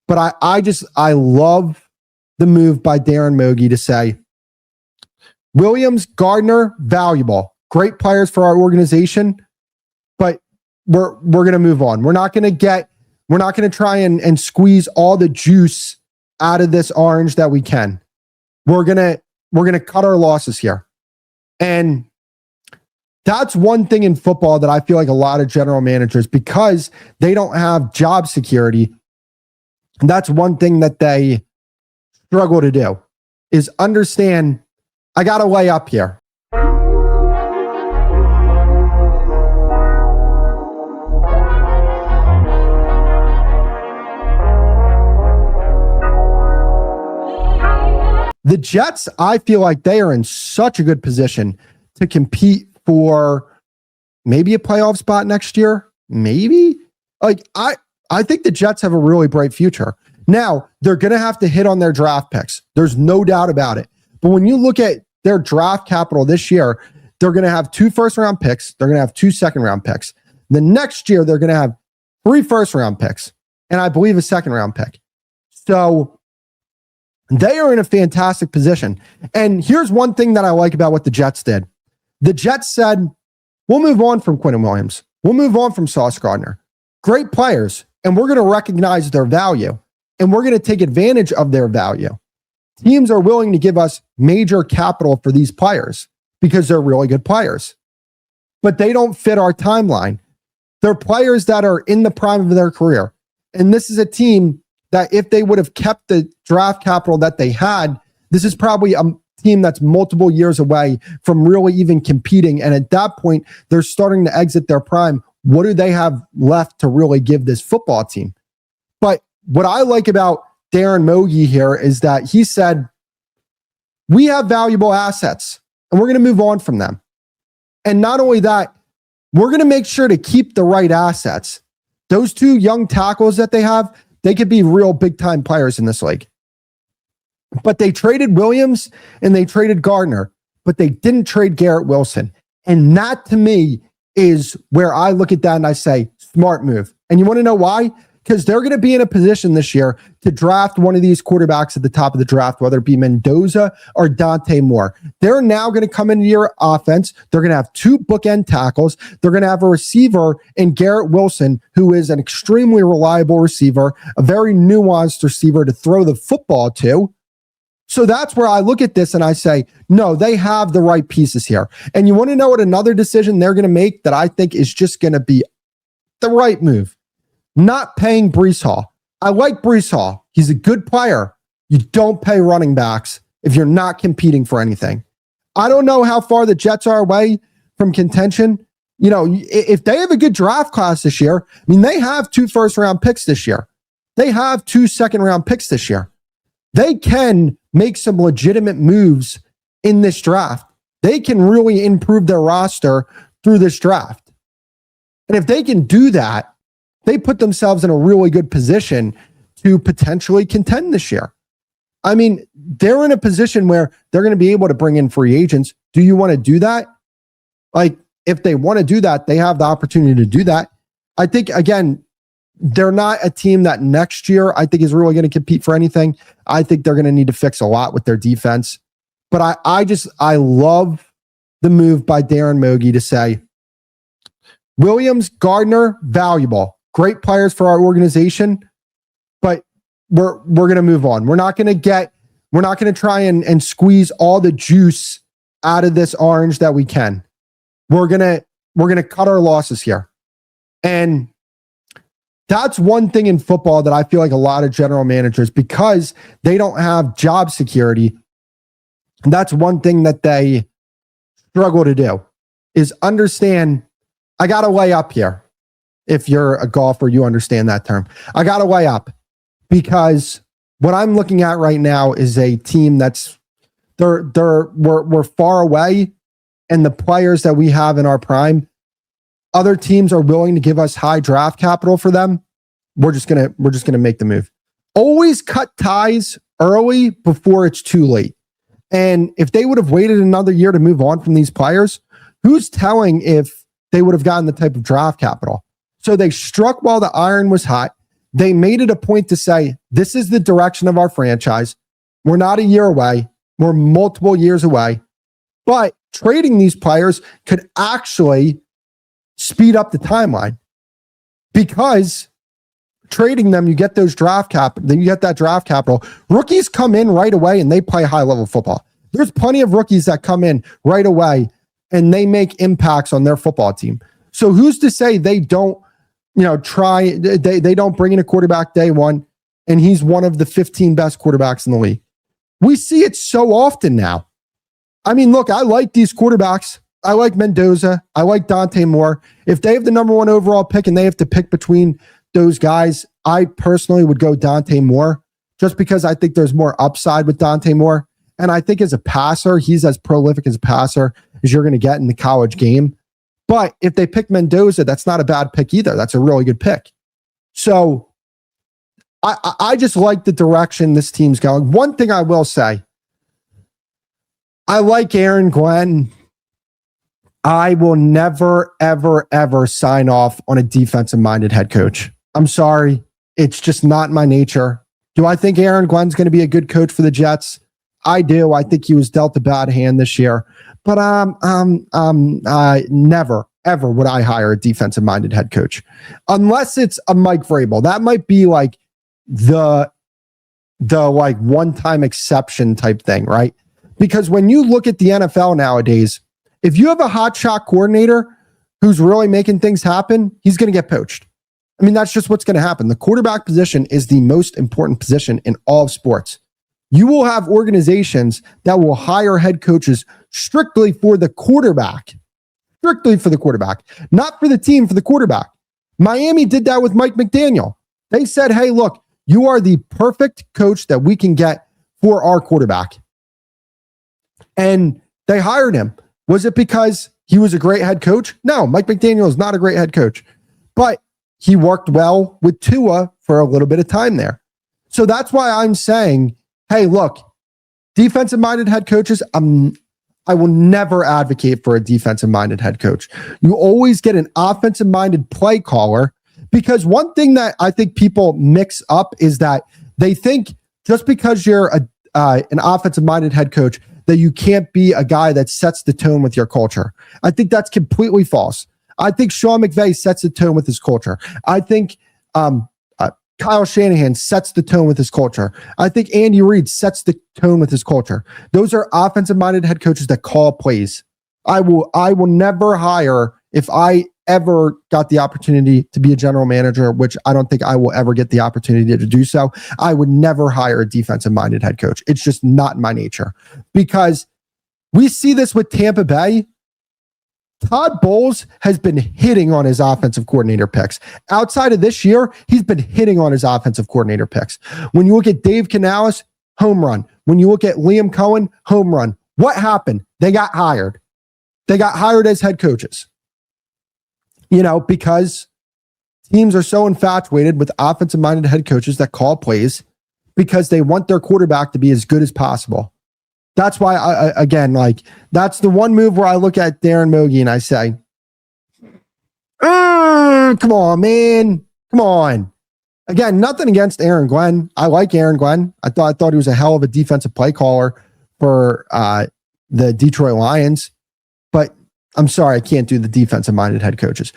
But I love the move by Darren Mougey to say, Williams, Gardner, valuable, great players for our organization, but we're going to move on. We're not going to try and squeeze all the juice out of this orange that we can. We're going to cut our losses here. And that's one thing in football that I feel like a lot of general managers, because they don't have job security, that's one thing that they struggle to do, is understand, I got to weigh up here. The Jets, I feel like they are in such a good position to compete for maybe a playoff spot next year. Maybe. Like, I think the Jets have a really bright future. Now, they're going to have to hit on their draft picks. There's no doubt about it. But when you look at their draft capital this year, they're going to have 2 first-round picks. They're going to have 2 second-round picks. The next year, they're going to have 3 first-round picks, and I believe a second-round pick. So they are in a fantastic position. And here's one thing that I like about what the Jets did. The Jets said, we'll move on from Quinnen Williams. We'll move on from Sauce Gardner. Great players, and we're going to recognize their value, and we're going to take advantage of their value. Teams are willing to give us major capital for these players because they're really good players. But they don't fit our timeline. They're players that are in the prime of their career. And this is a team that if they would have kept the draft capital that they had, this is probably a team that's multiple years away from really even competing. And at that point, they're starting to exit their prime. What do they have left to really give this football team? But what I like about Darren Mougey here is that he said, we have valuable assets and we're going to move on from them. And not only that, we're going to make sure to keep the right assets. Those 2 young tackles that they have, they could be real big time players in this league. But they traded Williams and they traded Gardner, but they didn't trade Garrett Wilson. And that to me is where I look at that and I say, smart move. And you want to know why? Because they're going to be in a position this year to draft one of these quarterbacks at the top of the draft, whether it be Mendoza or Dante Moore. They're now going to come into your offense. They're going to have 2 bookend tackles. They're going to have a receiver in Garrett Wilson, who is an extremely reliable receiver, a very nuanced receiver to throw the football to. So that's where I look at this and I say, no, they have the right pieces here. And you want to know what another decision they're going to make that I think is just going to be the right move? Not paying Breece Hall. I like Breece Hall. He's a good player. You don't pay running backs if you're not competing for anything. I don't know how far the Jets are away from contention. You know, if they have a good draft class this year, I mean, they have 2 first-round picks this year. They have 2 second-round picks this year. They can make some legitimate moves in this draft. They can really improve their roster through this draft. And if they can do that, they put themselves in a really good position to potentially contend this year. I mean, they're in a position where they're going to be able to bring in free agents. Do you want to do that? Like, if they want to do that, they have the opportunity to do that. I think, again, they're not a team that next year I think is really going to compete for anything. I think they're going to need to fix a lot with their defense. But I love the move by Darren Mougey to say, Williams, Gardner, valuable. Great players for our organization, but we're going to move on. We're not going to try and squeeze all the juice out of this orange that we can. We're going to cut our losses here. And that's one thing in football that I feel like a lot of general managers, because they don't have job security, that's one thing that they struggle to do, is understand, I got to weigh up here. If you're a golfer, you understand that term. I got to weigh up, because what I'm looking at right now is a team that's we're far away, and the players that we have in our prime, other teams are willing to give us high draft capital for them. We're just gonna make the move. Always cut ties early before it's too late. And if they would have waited another year to move on from these players, who's telling if they would have gotten the type of draft capital? So they struck while the iron was hot. they made it a point to say, this is the direction of our franchise. We're not a year away. We're multiple years away. But trading these players could actually speed up the timeline, because trading them, you get those draft cap, then you get that draft capital. Rookies come in right away and they play high level football. There's plenty of rookies that come in right away and they make impacts on their football team. So who's to say they don't, they don't bring in a quarterback day one and he's one of the 15 best quarterbacks in the league? We see it so often now. I mean, look, I like these quarterbacks. I like Mendoza. I like Dante Moore. If they have the number one overall pick and they have to pick between those guys, I personally would go Dante Moore, just because I think there's more upside with Dante Moore. And I think as a passer, he's as prolific as a passer as you're going to get in the college game. But if they pick Mendoza, that's not a bad pick either. That's a really good pick. So I just like the direction this team's going. One thing I will say, I like Aaron Glenn. I will never, ever, ever sign off on a defensive-minded head coach. I'm sorry. It's just not my nature. Do I think Aaron Glenn's going to be a good coach for the Jets? I do. I think he was dealt a bad hand this year. But never, ever would I hire a defensive-minded head coach. Unless it's a Mike Vrabel. That might be like the like one-time exception type thing, right? Because when you look at the NFL nowadays, if you have a hotshot coordinator who's really making things happen, he's going to get poached. I mean, that's just what's going to happen. The quarterback position is the most important position in all of sports. You will have organizations that will hire head coaches strictly for the quarterback, not for the team, for the quarterback. Miami did that with Mike McDaniel. They said, hey, look, you are the perfect coach that we can get for our quarterback. And they hired him. Was it because he was a great head coach? No, Mike McDaniel is not a great head coach, but he worked well with Tua for a little bit of time there. So that's why I'm saying, hey, look, defensive-minded head coaches, I will never advocate for a defensive-minded head coach. You always get an offensive-minded play caller, because one thing that I think people mix up is that they think just because you're an offensive-minded head coach that you can't be a guy that sets the tone with your culture. I think that's completely false. I think Sean McVay sets the tone with his culture. I think Kyle Shanahan sets the tone with his culture. I think Andy Reid sets the tone with his culture. Those are offensive-minded head coaches that call plays. I will never hire, if I ever got the opportunity to be a general manager, which I don't think I will ever get the opportunity to do so, I would never hire a defensive-minded head coach. It's just not my nature. Because we see this with Tampa Bay. Todd Bowles has been hitting on his offensive coordinator picks. Outside of this year, he's been hitting on his offensive coordinator picks. When you look at Dave Canales, home run. When you look at Liam Cohen, home run. What happened? They got hired. They got hired as head coaches. Because teams are so infatuated with offensive-minded head coaches that call plays because they want their quarterback to be as good as possible. That's why, that's the one move where I look at Darren Mougey and I say, come on, man. Come on. Again, nothing against Aaron Glenn. I like Aaron Glenn. I thought he was a hell of a defensive play caller for the Detroit Lions. But I'm sorry, I can't do the defensive-minded head coaches.